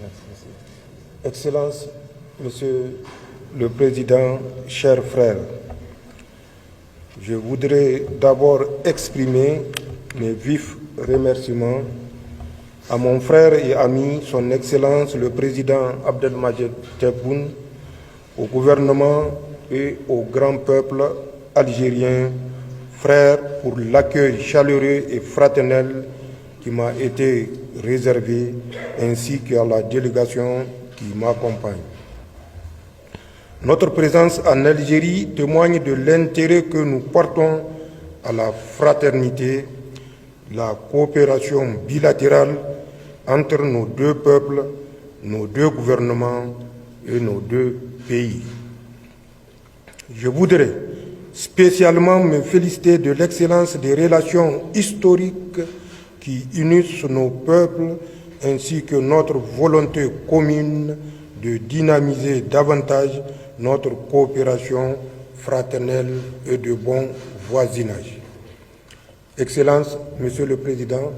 Merci. Excellence, Monsieur le Président, chers frères, je voudrais d'abord exprimer mes vifs remerciements à mon frère et ami, son Excellence le Président Abdelmadjid Tebboune, au gouvernement et au grand peuple algérien, frères, pour l'accueil chaleureux et fraternel qui m'a été réservé, ainsi qu'à la délégation qui m'accompagne. Notre présence en Algérie témoigne de l'intérêt que nous portons à la fraternité, la coopération bilatérale entre nos deux peuples, nos deux gouvernements et nos deux pays. Je voudrais spécialement me féliciter de l'excellence des relations historiques qui unissent nos peuples ainsi que notre volonté commune de dynamiser davantage notre coopération fraternelle et de bon voisinage. Excellence, Monsieur le Président,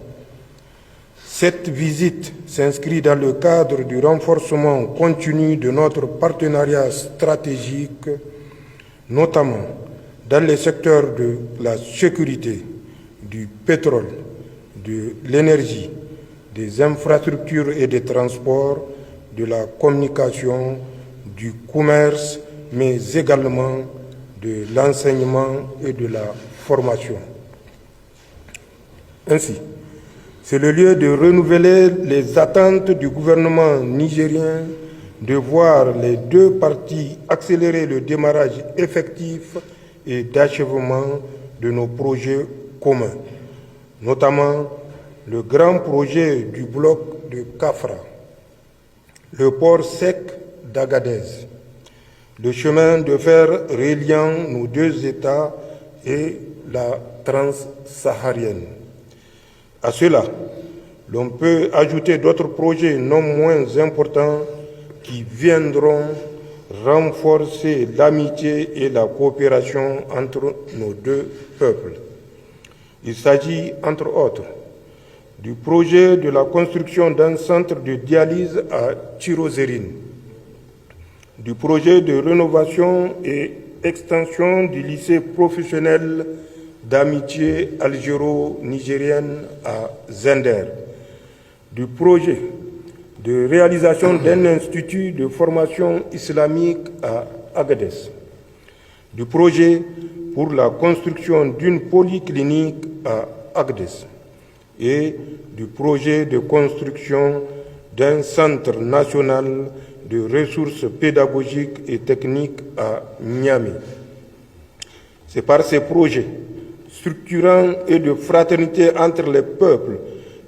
cette visite s'inscrit dans le cadre du renforcement continu de notre partenariat stratégique, notamment dans les secteurs de la sécurité, du pétrole, de l'énergie, des infrastructures et des transports, de la communication, du commerce, mais également de l'enseignement et de la formation. Ainsi, c'est le lieu de renouveler les attentes du gouvernement nigérien de voir les deux parties accélérer le démarrage effectif et d'achèvement de nos projets communs, notamment le grand projet du bloc de Kafra, le port sec d'Agadez, le chemin de fer reliant nos deux États et la transsaharienne. À cela, l'on peut ajouter d'autres projets non moins importants qui viendront renforcer l'amitié et la coopération entre nos deux peuples. Il s'agit, entre autres, du projet de la construction d'un centre de dialyse à Tirozérine, du projet de rénovation et extension du lycée professionnel d'amitié algéro-nigérienne à Zender, du projet de réalisation d'un institut de formation islamique à Agadez, du projet pour la construction d'une polyclinique à Agadez et du projet de construction d'un centre national de ressources pédagogiques et techniques à Niamey. C'est par ces projets structurants et de fraternité entre les peuples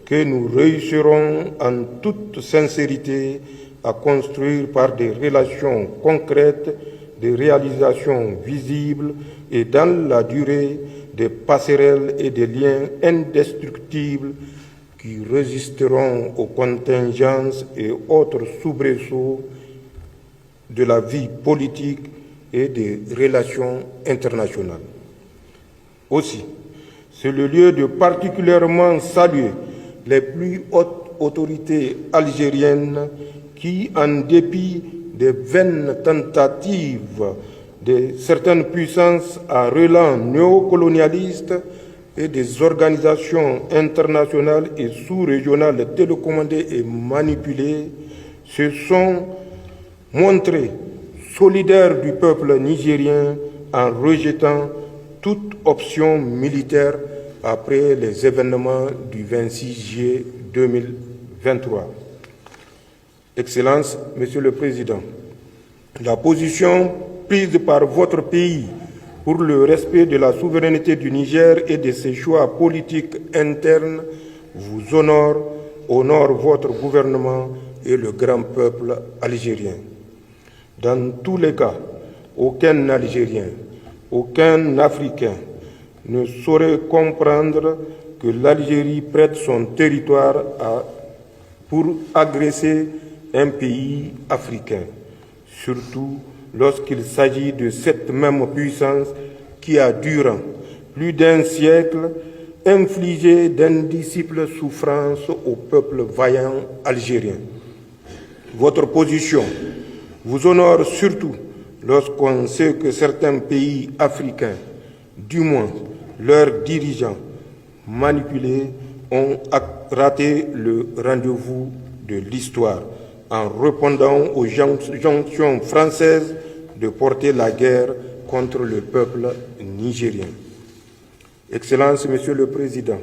que nous réussirons en toute sincérité à construire par des relations concrètes, des réalisations visibles et dans la durée des passerelles et des liens indestructibles qui résisteront aux contingences et autres soubresauts de la vie politique et des relations internationales. Aussi, c'est le lieu de particulièrement saluer les plus hautes autorités algériennes qui, en dépit des vaines tentatives de certaines puissances à relents néocolonialistes et des organisations internationales et sous-régionales télécommandées et manipulées, se sont montrées solidaires du peuple nigérien en rejetant toute option militaire après les événements du 26 juillet 2023. Excellence, Monsieur le Président, la position prise par votre pays pour le respect de la souveraineté du Niger et de ses choix politiques internes vous honore votre gouvernement et le grand peuple algérien. Dans tous les cas, aucun Algérien, aucun Africain ne saurait comprendre que l'Algérie prête son territoire pour agresser un pays africain, surtout lorsqu'il s'agit de cette même puissance qui a, durant plus d'un siècle, infligé d'indicibles souffrances au peuple vaillant algérien. Votre position vous honore surtout lorsqu'on sait que certains pays africains, du moins leurs dirigeants manipulés, ont raté le rendez-vous de l'histoire en répondant aux injonctions françaises de porter la guerre contre le peuple nigérien. Excellences, Monsieur le Président,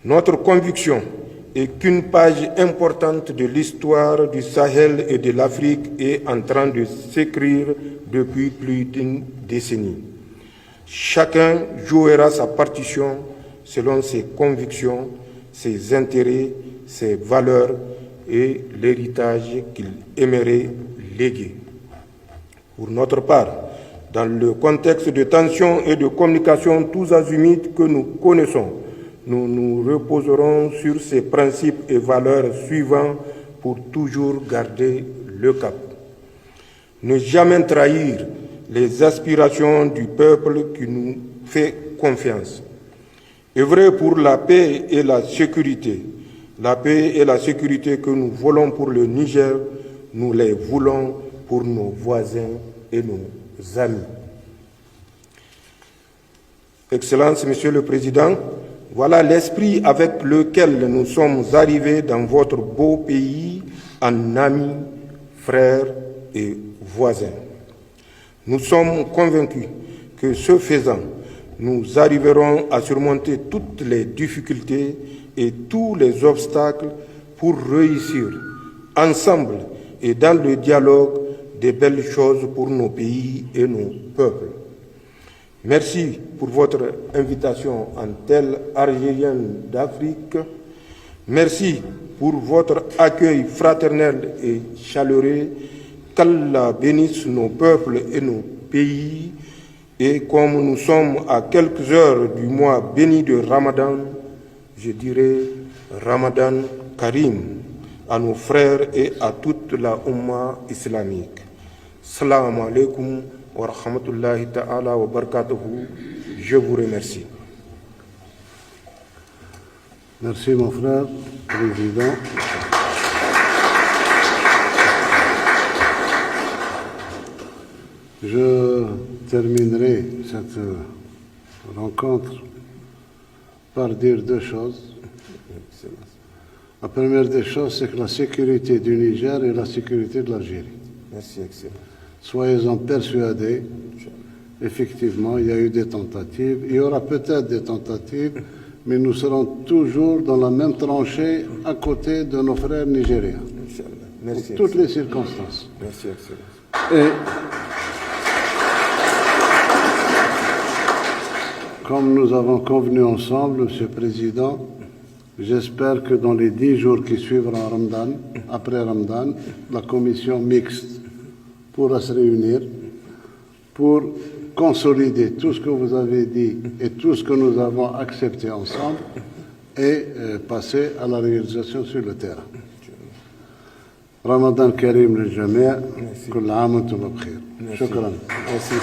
notre conviction est qu'une page importante de l'histoire du Sahel et de l'Afrique est en train de s'écrire depuis plus d'une décennie. Chacun jouera sa partition selon ses convictions, ses intérêts, ses valeurs et l'héritage qu'il aimerait léguer. Pour notre part, dans le contexte de tensions et de communication tous azimuts que nous connaissons, nous nous reposerons sur ces principes et valeurs suivants pour toujours garder le cap. Ne jamais trahir les aspirations du peuple qui nous fait confiance. Œuvrer pour la paix et la sécurité. La paix et la sécurité que nous voulons pour le Niger, nous les voulons pour nos voisins et nos amis. Excellences, Monsieur le Président, voilà l'esprit avec lequel nous sommes arrivés dans votre beau pays en amis, frères et voisins. Nous sommes convaincus que ce faisant, nous arriverons à surmonter toutes les difficultés et tous les obstacles pour réussir ensemble et dans le dialogue des belles choses pour nos pays et nos peuples. Merci pour votre invitation en telle Algérienne d'Afrique. Merci pour votre accueil fraternel et chaleureux. Qu'Allah bénisse nos peuples et nos pays. Et comme nous sommes à quelques heures du mois béni de Ramadan, je dirais Ramadan Karim à nos frères et à toute la Ummah islamique. Salam alaikum wa rahmatullahi ta'ala wa barakatuhu. Je vous remercie. Merci mon frère, Président. Je terminerai cette rencontre par dire deux choses. La première des choses, c'est que la sécurité du Niger est la sécurité de l'Algérie. Merci, Excellence. Soyez-en persuadés, effectivement, il y a eu des tentatives, il y aura peut-être des tentatives, mais nous serons toujours dans la même tranchée à côté de nos frères nigériens. Merci, dans toutes les circonstances. Merci, Excellence. Et comme nous avons convenu ensemble, Monsieur le Président, j'espère que dans les 10 jours qui suivront Ramadan, après Ramadan, la commission mixte pourra se réunir pour consolider tout ce que vous avez dit et tout ce que nous avons accepté ensemble et passer à la réalisation sur le terrain. Ramadan Karim le Jami', كل عام وانتم بخير. شكرا. Merci.